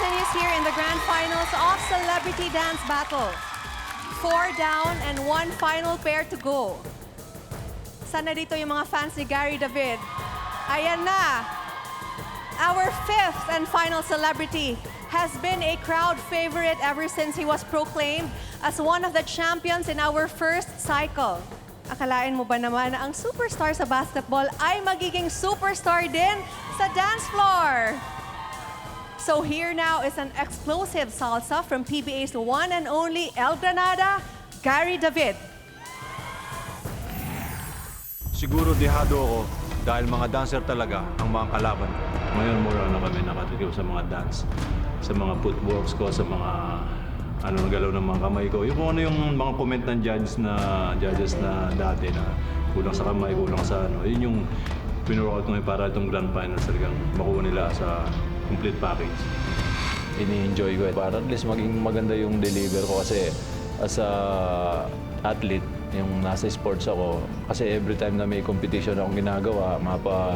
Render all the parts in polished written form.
continues here in the grand finals of Celebrity Dance Battle. 4 down and 1 final pair to go. Sana dito yung mga fans ni Gary David. Ayan na! Our 5th and final celebrity has been a crowd favorite ever since he was proclaimed as one of the champions in our first cycle. Akalain mo ba naman na ang superstar sa basketball ay magiging superstar din sa dance floor? So here now is an explosive salsa from PBA's one and only El Granada, Gary David. Siguro dehado ako dahil mga dancer talaga ang mga kalaban ko. Ngayon mura na kami nakatikim sa mga dance, sa mga footworks ko, sa mga galaw ng mga kamay ko. Yung kung ano yung mga comment ng judges na dati na kulang sa kamay, kulang sa yun yung pinurokot ko para itong grand finals talagang makuha nila sa complete package. Ini-enjoy ko para at least maging maganda yung deliver ko kasi as a athlete, yung nasa sports ako, kasi every time na may competition akong ginagawa,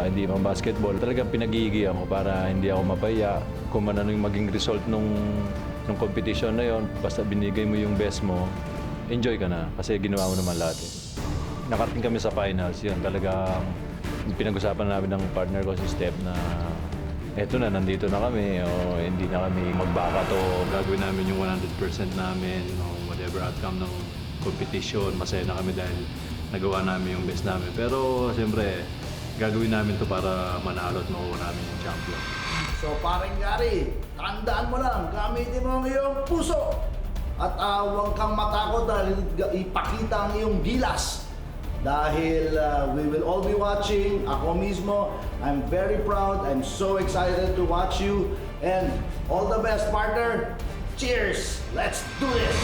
hindi man basketball, talagang pinag-iigihan ko para hindi ako mapaya. Kung ano yung maging result nung competition na yon, basta binigay mo yung best mo, enjoy ka na kasi ginawa mo naman lahat. Nakarating kami sa finals, yun talagang pinag-usapan namin ng partner ko si Steph na eto na, nandito na kami, o hindi na kami magbaka to. Gagawin namin yung 100% namin, whatever outcome ng competition, masaya na kami dahil nagawa namin yung best namin. Pero siyempre, gagawin namin to para manalo at makuha namin yung champion. So paring Gary, tandaan mo lang, gamitin mo ang iyong puso. At huwag kang matakot dahil ipakita ang iyong gilas. Dahil we will all be watching, ako mismo, I'm very proud, I'm so excited to watch you. And all the best, partner. Cheers! Let's do this!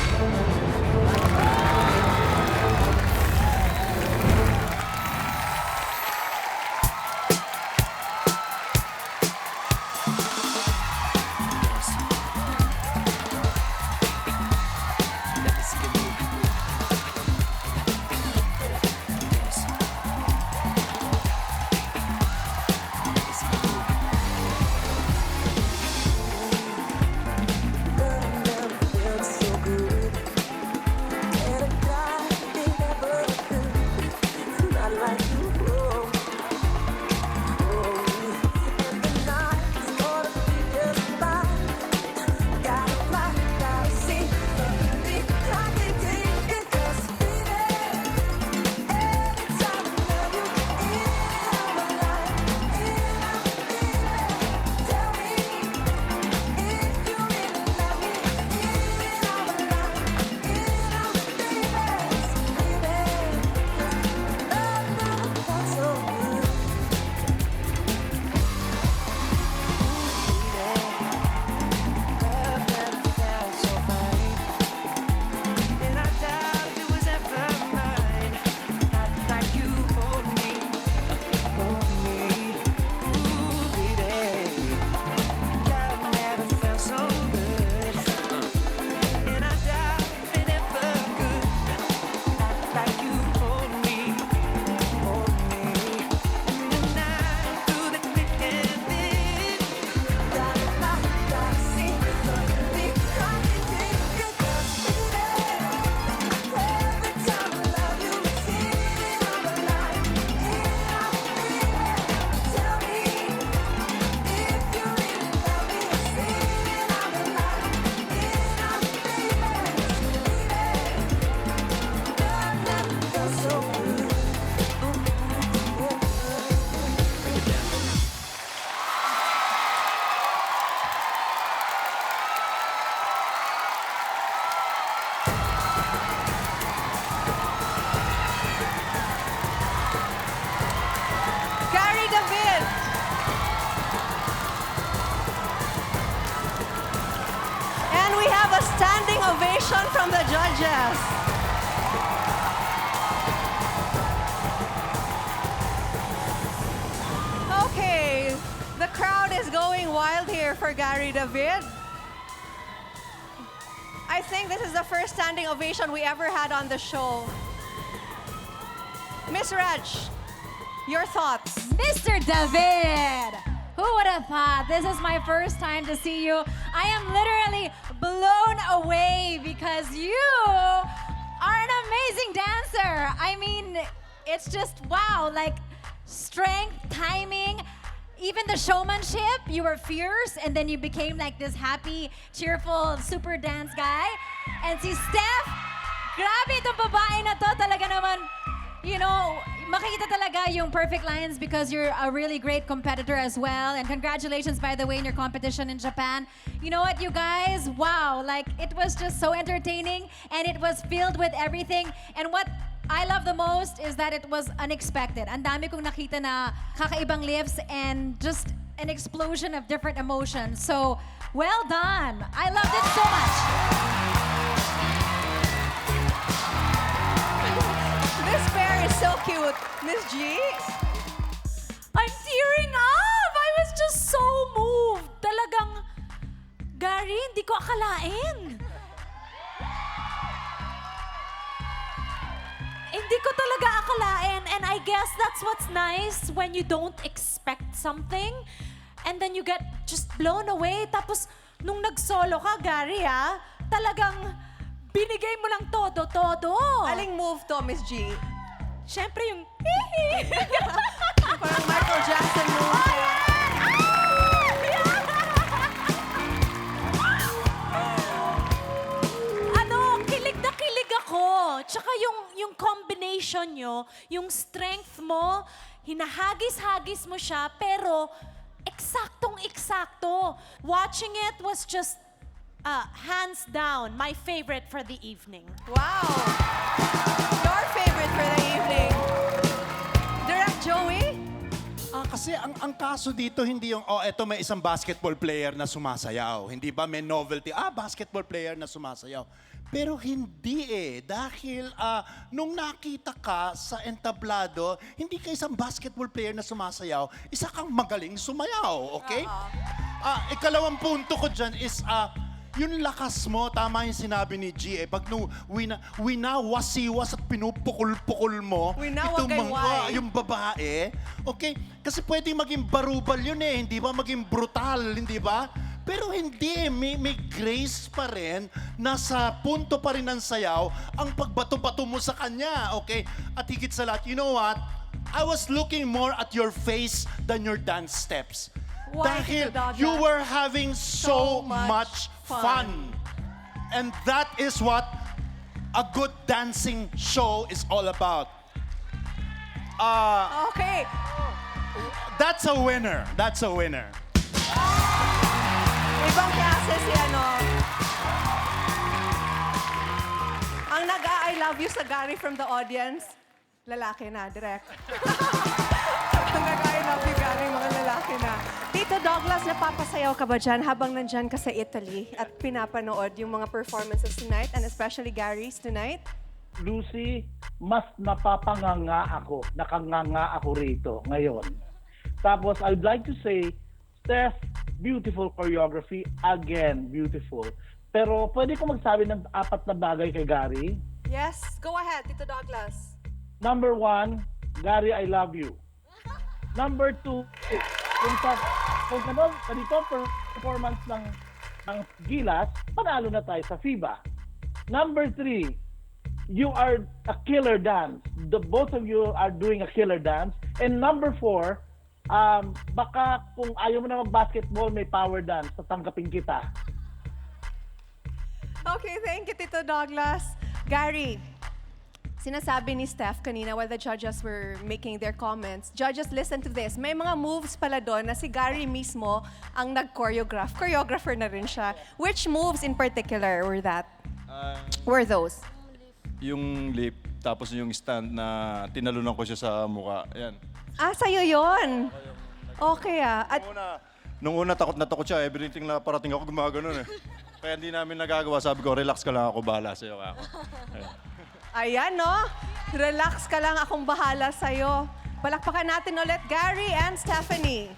Gary David! And we have a standing ovation from the judges. Okay, the crowd is going wild here for Gary David. I think this is the first standing ovation we ever had on the show. Miss Raj, your thoughts? Mr. David, Who would have thought? This is my first time to see you. I am literally blown away because you are an amazing dancer. I mean, it's just wow, like strength, timing, even the showmanship. You were fierce and then you became like this happy, cheerful, super dance guy. And si Steph, grabe itong babae na to. Talaga naman, you know, makikita talaga yung perfect lines because you're a really great competitor as well. And congratulations, by the way, in your competition in Japan. You know what, you guys? Wow, like it was just so entertaining and it was filled with everything. And what I love the most is that it was unexpected. Ang dami kong nakita na kakaibang lifts and just an explosion of different emotions. So, well done. I loved it so much. This pair is so cute. Miss G? I'm tearing up! I was just so moved. Talagang, Gary, hindi ko akalain. Hindi ko talaga akalain. And I guess that's what's nice when you don't expect something and then you get just blown away. Tapos, nung nag-solo ka, Gary, talagang binigay mo lang todo. Aling move to, Miss G? Siyempre yung... Parang Michael Jackson move. Kilig na kilig ako. Tsaka yung combination nyo, yung strength mo, hinahagis-hagis mo siya, pero eksaktong-eksakto. Watching it was just hands down my favorite for the evening. Wow! Your favorite for the evening? Direct Joey? Kasi ang kaso dito hindi yung, eto may isang basketball player na sumasayaw. Hindi ba may novelty? Basketball player na sumasayaw. Pero hindi dahil nung nakita ka sa entablado, hindi ka isang basketball player na sumasayaw, isa kang magaling sumayaw, okay? Ikalawang punto ko dyan is, yung lakas mo, tama yung sinabi ni G, pag winawasiwas at pinupukul-pukul mo, Winawagayway. yung babae, okay? Kasi pwede maging barubal yun hindi ba? Maging brutal, hindi ba? Pero hindi, may grace pa rin, nasa punto pa rin ng sayaw, ang pagbato-bato mo sa kanya, okay? At higit sa lahat, you know what? I was looking more at your face than your dance steps. Why, Dahil Tito Douglas? you were having so So much much fun. And that is what a good dancing show is all about. Okay. That's a winner. That's a winner. Ibang klase si ano. Ang nag-I love you sa Gary from the audience, lalaki na, direct. Ang nag-I love you, Gary, mga lalaki na. Tito Douglas, napapasayaw ka ba dyan habang nandyan ka sa Italy at pinapanood yung mga performances tonight and especially Gary's tonight? Lucy, mas nakanganga ako rito ngayon. Tapos, I'd like to say, Steph, beautiful choreography, again, beautiful. Pero pwede ko magsabi ng 4 na bagay kay Gary. Yes, go ahead, Tito Douglas. Number 1, Gary, I love you. Number 2, kung ganito performance ng Gilas, panalo na tayo sa FIBA. Number 3, you are a killer dance. Both of you are doing a killer dance. And number 4, baka kung ayaw mo na mag-basketball, may power dance, tatanggapin kita. Okay, thank you, Tito Douglas. Gary, sinasabi ni Steph kanina while the judges were making their comments, judges, listen to this. May mga moves pala doon na si Gary mismo ang nag-choreograph. Choreographer na rin siya. Which moves in particular were those? Yung lip, tapos yung stand na tinalunan ko siya sa mukha. Ayan. Sa'yo yun. Okay At Nung una, takot na takot siya. Everything na parating ako gumagano'n Kaya hindi namin nagagawa. Sabi ko, relax ka lang ako, bahala sa'yo ako. ayan, no? Relax ka lang, akong bahala sa'yo. Palakpakan natin ulit, Gary and Stephanie.